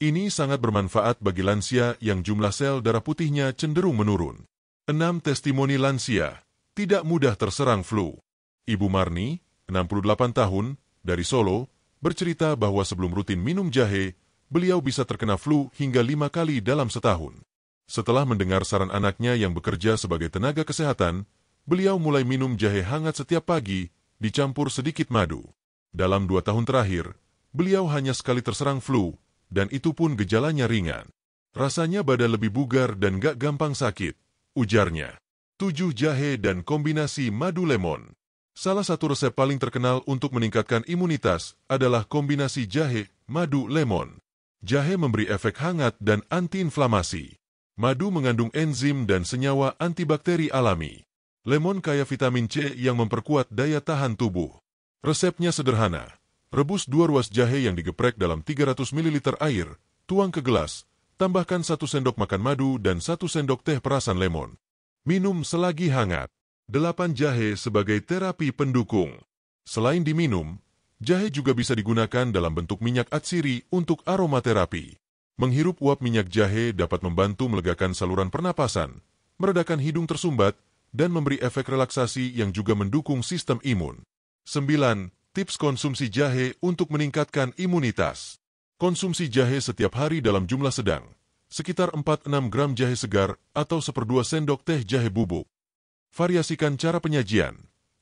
Ini sangat bermanfaat bagi lansia yang jumlah sel darah putihnya cenderung menurun. 6. Testimoni lansia tidak mudah terserang flu. Ibu Marni, 68 tahun, dari Solo, bercerita bahwa sebelum rutin minum jahe, beliau bisa terkena flu hingga 5 kali dalam setahun. Setelah mendengar saran anaknya yang bekerja sebagai tenaga kesehatan, beliau mulai minum jahe hangat setiap pagi, dicampur sedikit madu. Dalam 2 tahun terakhir, Beliau hanya sekali terserang flu, dan itu pun gejalanya ringan. Rasanya badan lebih bugar dan gak gampang sakit, ujarnya. 7 jahe dan kombinasi madu lemon. Salah satu resep paling terkenal untuk meningkatkan imunitas adalah kombinasi jahe, madu, lemon. Jahe memberi efek hangat dan antiinflamasi. Madu mengandung enzim dan senyawa antibakteri alami. Lemon kaya vitamin C yang memperkuat daya tahan tubuh. Resepnya sederhana. Rebus 2 ruas jahe yang digeprek dalam 300 ml air, tuang ke gelas, tambahkan 1 sendok makan madu dan 1 sendok teh perasan lemon. Minum selagi hangat. 8 jahe sebagai terapi pendukung. Selain diminum, jahe juga bisa digunakan dalam bentuk minyak atsiri untuk aromaterapi. Menghirup uap minyak jahe dapat membantu melegakan saluran pernapasan, meredakan hidung tersumbat, dan memberi efek relaksasi yang juga mendukung sistem imun. 9. Tips konsumsi jahe untuk meningkatkan imunitas. Konsumsi jahe setiap hari dalam jumlah sedang, sekitar 4-6 gram jahe segar atau 1/2 sendok teh jahe bubuk. Variasikan cara penyajian,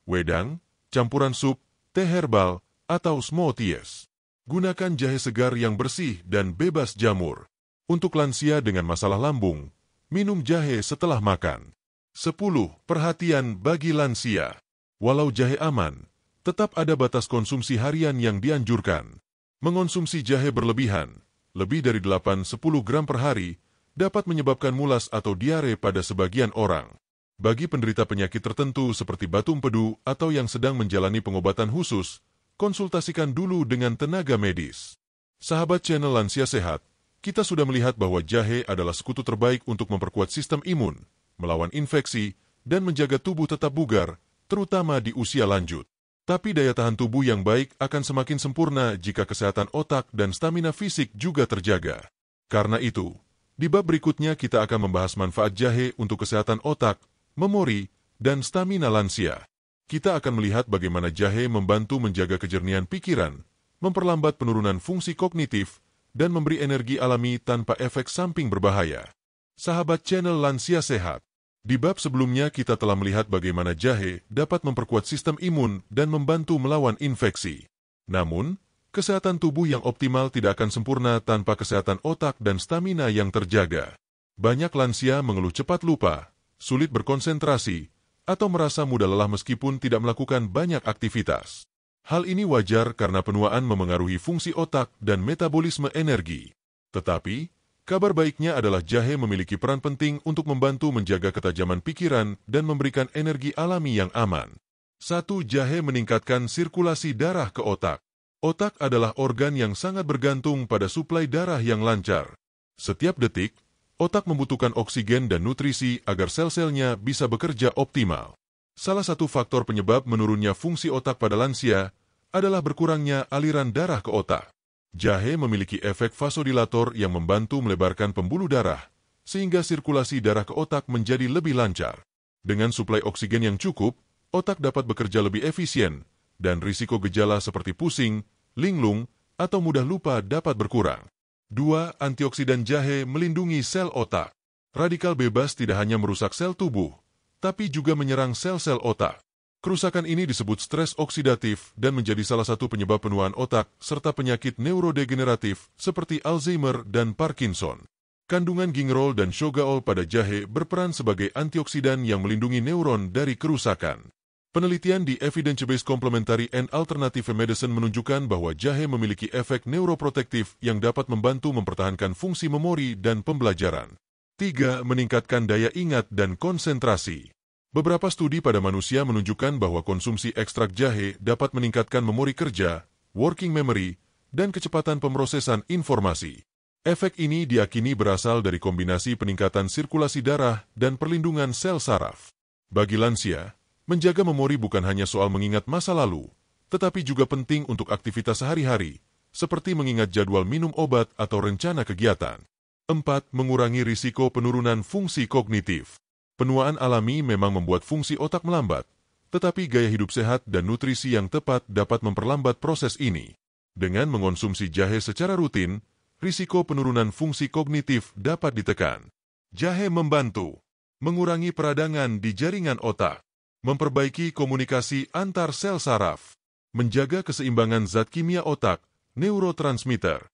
wedang, campuran sup, teh herbal, atau smoothies. Gunakan jahe segar yang bersih dan bebas jamur. Untuk lansia dengan masalah lambung, minum jahe setelah makan. 10. Perhatian bagi lansia. Walau jahe aman, tetap ada batas konsumsi harian yang dianjurkan. Mengonsumsi jahe berlebihan, lebih dari 8-10 gram per hari, dapat menyebabkan mulas atau diare pada sebagian orang. Bagi penderita penyakit tertentu seperti batu empedu atau yang sedang menjalani pengobatan khusus, konsultasikan dulu dengan tenaga medis. Sahabat channel Lansia Sehat, kita sudah melihat bahwa jahe adalah sekutu terbaik untuk memperkuat sistem imun, melawan infeksi, dan menjaga tubuh tetap bugar, terutama di usia lanjut. Tapi daya tahan tubuh yang baik akan semakin sempurna jika kesehatan otak dan stamina fisik juga terjaga. Karena itu, di bab berikutnya kita akan membahas manfaat jahe untuk kesehatan otak, memori, dan stamina lansia. Kita akan melihat bagaimana jahe membantu menjaga kejernihan pikiran, memperlambat penurunan fungsi kognitif, dan memberi energi alami tanpa efek samping berbahaya. Sahabat channel Lansia Sehat, di bab sebelumnya kita telah melihat bagaimana jahe dapat memperkuat sistem imun dan membantu melawan infeksi. Namun, kesehatan tubuh yang optimal tidak akan sempurna tanpa kesehatan otak dan stamina yang terjaga. Banyak lansia mengeluh cepat lupa, sulit berkonsentrasi, atau merasa mudah lelah meskipun tidak melakukan banyak aktivitas. Hal ini wajar karena penuaan memengaruhi fungsi otak dan metabolisme energi. Tetapi, kabar baiknya adalah jahe memiliki peran penting untuk membantu menjaga ketajaman pikiran dan memberikan energi alami yang aman. 1. Jahe meningkatkan sirkulasi darah ke otak. Otak adalah organ yang sangat bergantung pada suplai darah yang lancar. Setiap detik, otak membutuhkan oksigen dan nutrisi agar sel-selnya bisa bekerja optimal. Salah satu faktor penyebab menurunnya fungsi otak pada lansia adalah berkurangnya aliran darah ke otak. Jahe memiliki efek vasodilator yang membantu melebarkan pembuluh darah, sehingga sirkulasi darah ke otak menjadi lebih lancar. Dengan suplai oksigen yang cukup, otak dapat bekerja lebih efisien, dan risiko gejala seperti pusing, linglung, atau mudah lupa dapat berkurang. 2. Antioksidan jahe melindungi sel otak. Radikal bebas tidak hanya merusak sel tubuh, tapi juga menyerang sel-sel otak. Kerusakan ini disebut stres oksidatif dan menjadi salah satu penyebab penuaan otak serta penyakit neurodegeneratif seperti Alzheimer dan Parkinson. Kandungan gingerol dan shogaol pada jahe berperan sebagai antioksidan yang melindungi neuron dari kerusakan. Penelitian di Evidence-Based Complementary and Alternative Medicine menunjukkan bahwa jahe memiliki efek neuroprotektif yang dapat membantu mempertahankan fungsi memori dan pembelajaran. 3. Meningkatkan daya ingat dan konsentrasi. Beberapa studi pada manusia menunjukkan bahwa konsumsi ekstrak jahe dapat meningkatkan memori kerja, working memory, dan kecepatan pemrosesan informasi. Efek ini diyakini berasal dari kombinasi peningkatan sirkulasi darah dan perlindungan sel saraf. Bagi lansia, menjaga memori bukan hanya soal mengingat masa lalu, tetapi juga penting untuk aktivitas sehari-hari, seperti mengingat jadwal minum obat atau rencana kegiatan. 4. Mengurangi risiko penurunan fungsi kognitif. Penuaan alami memang membuat fungsi otak melambat, tetapi gaya hidup sehat dan nutrisi yang tepat dapat memperlambat proses ini. Dengan mengonsumsi jahe secara rutin, risiko penurunan fungsi kognitif dapat ditekan. Jahe membantu mengurangi peradangan di jaringan otak, memperbaiki komunikasi antar sel saraf, menjaga keseimbangan zat kimia otak neurotransmitter.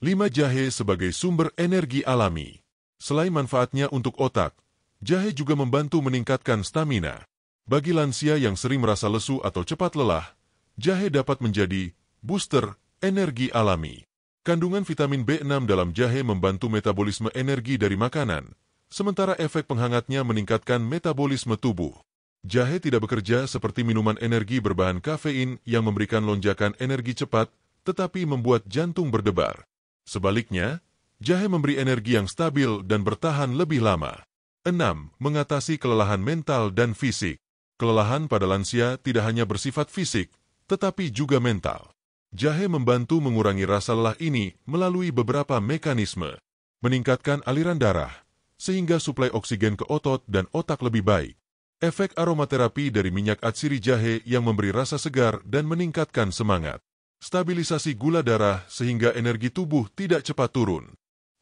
5. Jahe sebagai sumber energi alami. Selain manfaatnya untuk otak, jahe juga membantu meningkatkan stamina. Bagi lansia yang sering merasa lesu atau cepat lelah, jahe dapat menjadi booster energi alami. Kandungan vitamin B6 dalam jahe membantu metabolisme energi dari makanan, sementara efek penghangatnya meningkatkan metabolisme tubuh. Jahe tidak bekerja seperti minuman energi berbahan kafein yang memberikan lonjakan energi cepat, tetapi membuat jantung berdebar. Sebaliknya, jahe memberi energi yang stabil dan bertahan lebih lama. 6. Mengatasi kelelahan mental dan fisik. Kelelahan pada lansia tidak hanya bersifat fisik, tetapi juga mental. Jahe membantu mengurangi rasa lelah ini melalui beberapa mekanisme. Meningkatkan aliran darah, sehingga suplai oksigen ke otot dan otak lebih baik. Efek aromaterapi dari minyak atsiri jahe yang memberi rasa segar dan meningkatkan semangat. Stabilisasi gula darah sehingga energi tubuh tidak cepat turun.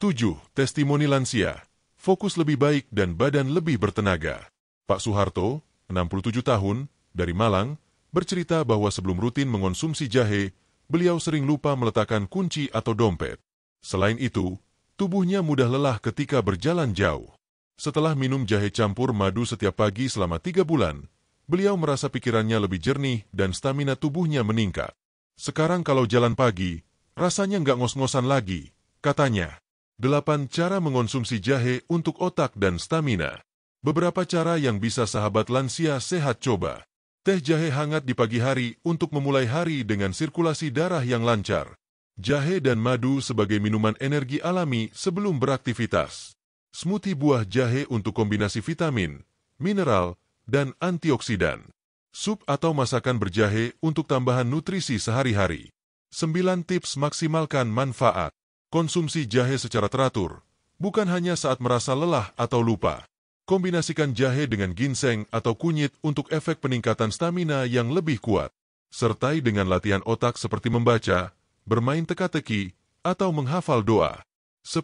7. Testimoni lansia. Fokus lebih baik dan badan lebih bertenaga. Pak Soeharto, 67 tahun, dari Malang, bercerita bahwa sebelum rutin mengonsumsi jahe, beliau sering lupa meletakkan kunci atau dompet. Selain itu, tubuhnya mudah lelah ketika berjalan jauh. Setelah minum jahe campur madu setiap pagi selama 3 bulan, beliau merasa pikirannya lebih jernih dan stamina tubuhnya meningkat. Sekarang kalau jalan pagi, rasanya nggak ngos-ngosan lagi, katanya. 8. Cara mengonsumsi jahe untuk otak dan stamina. Beberapa cara yang bisa sahabat lansia sehat coba. Teh jahe hangat di pagi hari untuk memulai hari dengan sirkulasi darah yang lancar. Jahe dan madu sebagai minuman energi alami sebelum beraktivitas. Smoothie buah jahe untuk kombinasi vitamin, mineral, dan antioksidan. Sup atau masakan berjahe untuk tambahan nutrisi sehari-hari. 9. Tips maksimalkan manfaat. Konsumsi jahe secara teratur, bukan hanya saat merasa lelah atau lupa. Kombinasikan jahe dengan ginseng atau kunyit untuk efek peningkatan stamina yang lebih kuat. Sertai dengan latihan otak seperti membaca, bermain teka-teki, atau menghafal doa. 10.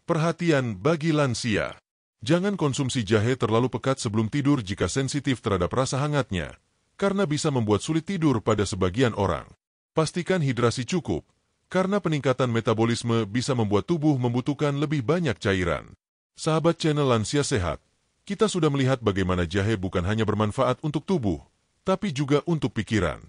Perhatian bagi lansia. Jangan konsumsi jahe terlalu pekat sebelum tidur jika sensitif terhadap rasa hangatnya, karena bisa membuat sulit tidur pada sebagian orang. Pastikan hidrasi cukup, karena peningkatan metabolisme bisa membuat tubuh membutuhkan lebih banyak cairan. Sahabat channel Lansia Sehat, kita sudah melihat bagaimana jahe bukan hanya bermanfaat untuk tubuh, tapi juga untuk pikiran.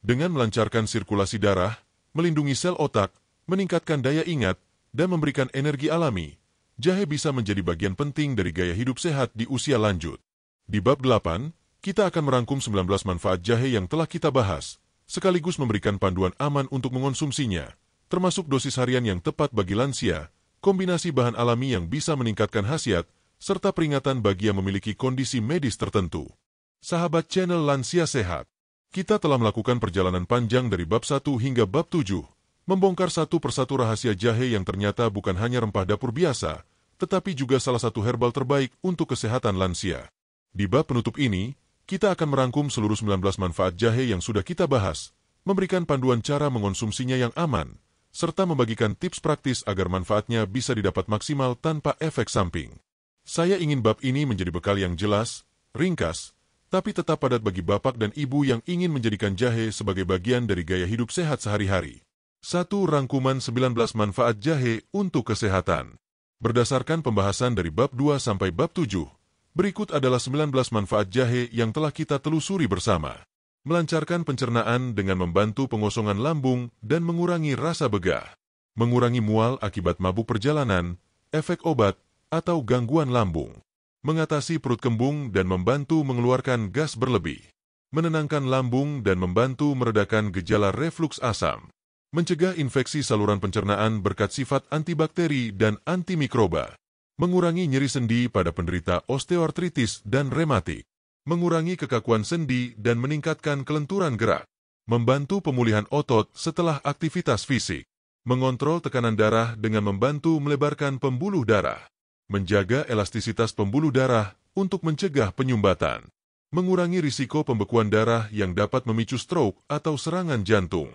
Dengan melancarkan sirkulasi darah, melindungi sel otak, meningkatkan daya ingat, dan memberikan energi alami, jahe bisa menjadi bagian penting dari gaya hidup sehat di usia lanjut. Di bab 8, kita akan merangkum 19 manfaat jahe yang telah kita bahas, sekaligus memberikan panduan aman untuk mengonsumsinya, termasuk dosis harian yang tepat bagi lansia, kombinasi bahan alami yang bisa meningkatkan khasiat, serta peringatan bagi yang memiliki kondisi medis tertentu. Sahabat channel Lansia Sehat, kita telah melakukan perjalanan panjang dari bab 1 hingga bab 7, membongkar satu persatu rahasia jahe yang ternyata bukan hanya rempah dapur biasa, tetapi juga salah satu herbal terbaik untuk kesehatan lansia. Di bab penutup ini, kita akan merangkum seluruh 19 manfaat jahe yang sudah kita bahas, memberikan panduan cara mengonsumsinya yang aman, serta membagikan tips praktis agar manfaatnya bisa didapat maksimal tanpa efek samping. Saya ingin bab ini menjadi bekal yang jelas, ringkas, tapi tetap padat bagi bapak dan ibu yang ingin menjadikan jahe sebagai bagian dari gaya hidup sehat sehari-hari. 1. Rangkuman 19 manfaat jahe untuk kesehatan. Berdasarkan pembahasan dari bab 2 sampai bab 7, berikut adalah 19 manfaat jahe yang telah kita telusuri bersama. Melancarkan pencernaan dengan membantu pengosongan lambung dan mengurangi rasa begah. Mengurangi mual akibat mabuk perjalanan, efek obat, atau gangguan lambung. Mengatasi perut kembung dan membantu mengeluarkan gas berlebih. Menenangkan lambung dan membantu meredakan gejala refluks asam. Mencegah infeksi saluran pencernaan berkat sifat antibakteri dan antimikroba. Mengurangi nyeri sendi pada penderita osteoartritis dan rematik. Mengurangi kekakuan sendi dan meningkatkan kelenturan gerak. Membantu pemulihan otot setelah aktivitas fisik. Mengontrol tekanan darah dengan membantu melebarkan pembuluh darah. Menjaga elastisitas pembuluh darah untuk mencegah penyumbatan. Mengurangi risiko pembekuan darah yang dapat memicu stroke atau serangan jantung.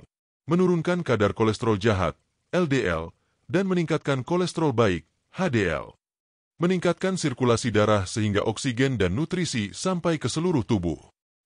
Menurunkan kadar kolesterol jahat, LDL, dan meningkatkan kolesterol baik, HDL. Meningkatkan sirkulasi darah sehingga oksigen dan nutrisi sampai ke seluruh tubuh.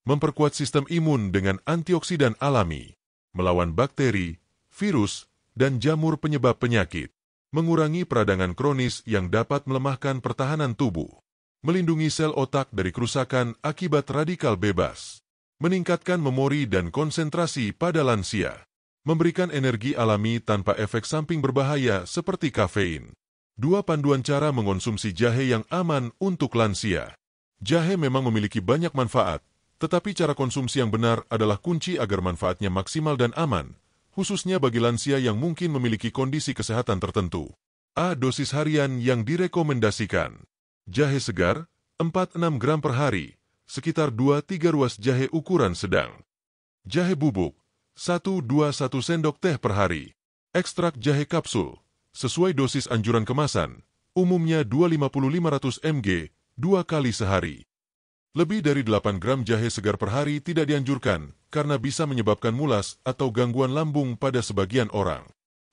Memperkuat sistem imun dengan antioksidan alami. Melawan bakteri, virus, dan jamur penyebab penyakit. Mengurangi peradangan kronis yang dapat melemahkan pertahanan tubuh. Melindungi sel otak dari kerusakan akibat radikal bebas. Meningkatkan memori dan konsentrasi pada lansia. Memberikan energi alami tanpa efek samping berbahaya seperti kafein. 2 panduan cara mengonsumsi jahe yang aman untuk lansia. Jahe memang memiliki banyak manfaat, tetapi cara konsumsi yang benar adalah kunci agar manfaatnya maksimal dan aman, khususnya bagi lansia yang mungkin memiliki kondisi kesehatan tertentu. A. Dosis harian yang direkomendasikan. Jahe segar, 4-6 gram per hari, sekitar 2-3 ruas jahe ukuran sedang. Jahe bubuk, 1-2-1 sendok teh per hari. Ekstrak jahe kapsul, sesuai dosis anjuran kemasan, umumnya 250-500 mg, 2 kali sehari. Lebih dari 8 gram jahe segar per hari tidak dianjurkan karena bisa menyebabkan mulas atau gangguan lambung pada sebagian orang.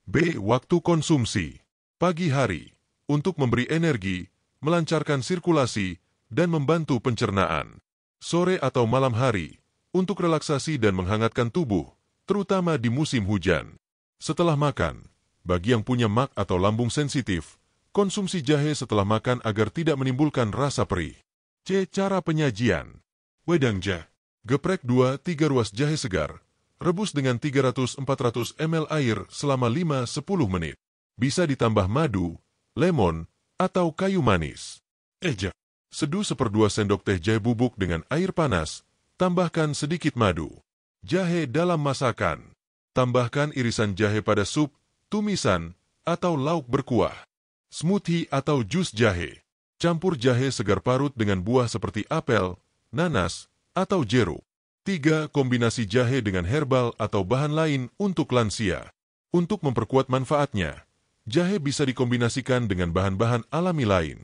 B. Waktu konsumsi. Pagi hari, untuk memberi energi, melancarkan sirkulasi, dan membantu pencernaan. Sore atau malam hari, untuk relaksasi dan menghangatkan tubuh, terutama di musim hujan. Setelah makan, bagi yang punya MAG atau lambung sensitif, konsumsi jahe setelah makan agar tidak menimbulkan rasa perih. C. Cara penyajian. Wedang jahe. Geprek 2-3 ruas jahe segar. Rebus dengan 300-400 ml air selama 5-10 menit. Bisa ditambah madu, lemon, atau kayu manis. Eja. Seduh 1/2 sendok teh jahe bubuk dengan air panas. Tambahkan sedikit madu. Jahe dalam masakan. Tambahkan irisan jahe pada sup, tumisan, atau lauk berkuah. Smoothie atau jus jahe. Campur jahe segar parut dengan buah seperti apel, nanas, atau jeruk. 3. Kombinasi jahe dengan herbal atau bahan lain untuk lansia. Untuk memperkuat manfaatnya, jahe bisa dikombinasikan dengan bahan-bahan alami lain.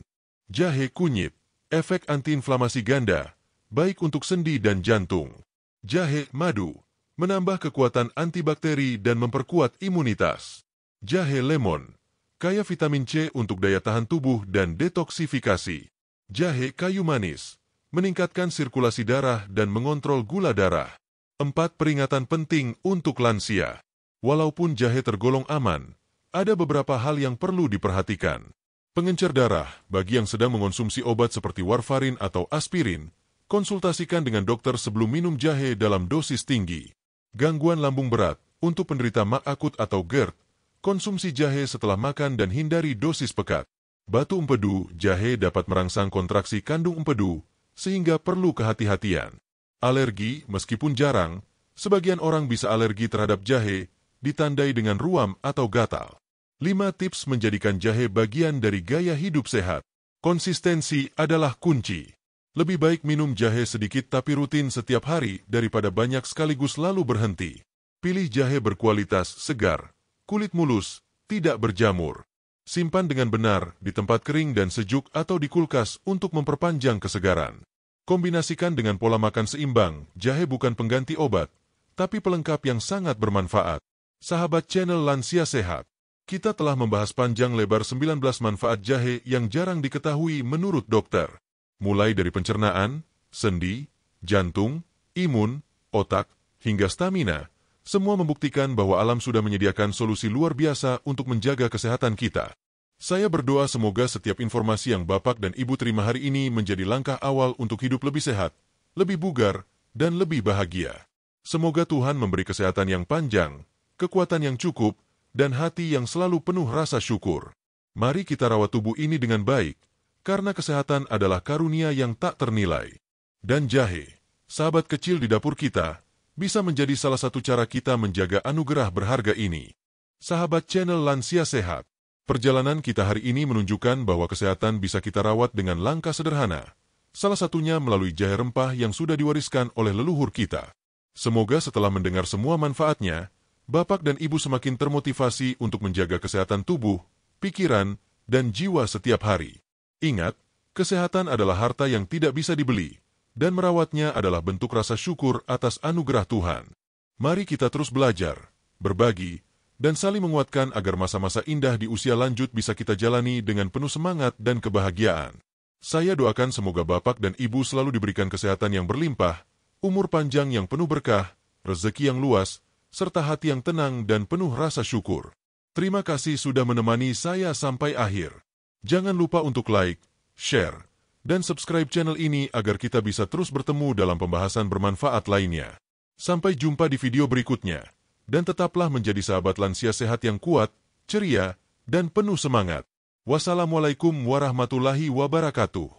Jahe kunyit, efek antiinflamasi ganda, baik untuk sendi dan jantung. Jahe madu, menambah kekuatan antibakteri dan memperkuat imunitas. Jahe lemon, kaya vitamin C untuk daya tahan tubuh dan detoksifikasi. Jahe kayu manis, meningkatkan sirkulasi darah dan mengontrol gula darah. 4. Peringatan penting untuk lansia. Walaupun jahe tergolong aman, ada beberapa hal yang perlu diperhatikan. Pengencer darah, bagi yang sedang mengonsumsi obat seperti warfarin atau aspirin, konsultasikan dengan dokter sebelum minum jahe dalam dosis tinggi. Gangguan lambung berat, untuk penderita MAG akut atau GERD, konsumsi jahe setelah makan dan hindari dosis pekat. Batu empedu, jahe dapat merangsang kontraksi kandung empedu, sehingga perlu kehati-hatian. Alergi, meskipun jarang, sebagian orang bisa alergi terhadap jahe, ditandai dengan ruam atau gatal. 5 tips menjadikan jahe bagian dari gaya hidup sehat. Konsistensi adalah kunci. Lebih baik minum jahe sedikit tapi rutin setiap hari daripada banyak sekaligus lalu berhenti. Pilih jahe berkualitas, segar, kulit mulus, tidak berjamur. Simpan dengan benar di tempat kering dan sejuk atau di kulkas untuk memperpanjang kesegaran. Kombinasikan dengan pola makan seimbang, jahe bukan pengganti obat, tapi pelengkap yang sangat bermanfaat. Sahabat channel Lansia Sehat, kita telah membahas panjang lebar 19 manfaat jahe yang jarang diketahui menurut dokter. Mulai dari pencernaan, sendi, jantung, imun, otak, hingga stamina, semua membuktikan bahwa alam sudah menyediakan solusi luar biasa untuk menjaga kesehatan kita. Saya berdoa semoga setiap informasi yang Bapak dan Ibu terima hari ini menjadi langkah awal untuk hidup lebih sehat, lebih bugar, dan lebih bahagia. Semoga Tuhan memberi kesehatan yang panjang, kekuatan yang cukup, dan hati yang selalu penuh rasa syukur. Mari kita rawat tubuh ini dengan baik, karena kesehatan adalah karunia yang tak ternilai. Dan jahe, sahabat kecil di dapur kita, bisa menjadi salah satu cara kita menjaga anugerah berharga ini. Sahabat channel Lansia Sehat, perjalanan kita hari ini menunjukkan bahwa kesehatan bisa kita rawat dengan langkah sederhana, salah satunya melalui jahe rempah yang sudah diwariskan oleh leluhur kita. Semoga setelah mendengar semua manfaatnya, Bapak dan Ibu semakin termotivasi untuk menjaga kesehatan tubuh, pikiran, dan jiwa setiap hari. Ingat, kesehatan adalah harta yang tidak bisa dibeli, dan merawatnya adalah bentuk rasa syukur atas anugerah Tuhan. Mari kita terus belajar, berbagi, dan saling menguatkan agar masa-masa indah di usia lanjut bisa kita jalani dengan penuh semangat dan kebahagiaan. Saya doakan semoga Bapak dan Ibu selalu diberikan kesehatan yang berlimpah, umur panjang yang penuh berkah, rezeki yang luas, serta hati yang tenang dan penuh rasa syukur. Terima kasih sudah menemani saya sampai akhir. Jangan lupa untuk like, share, dan subscribe channel ini agar kita bisa terus bertemu dalam pembahasan bermanfaat lainnya. Sampai jumpa di video berikutnya. Dan tetaplah menjadi sahabat lansia sehat yang kuat, ceria, dan penuh semangat. Wassalamualaikum warahmatullahi wabarakatuh.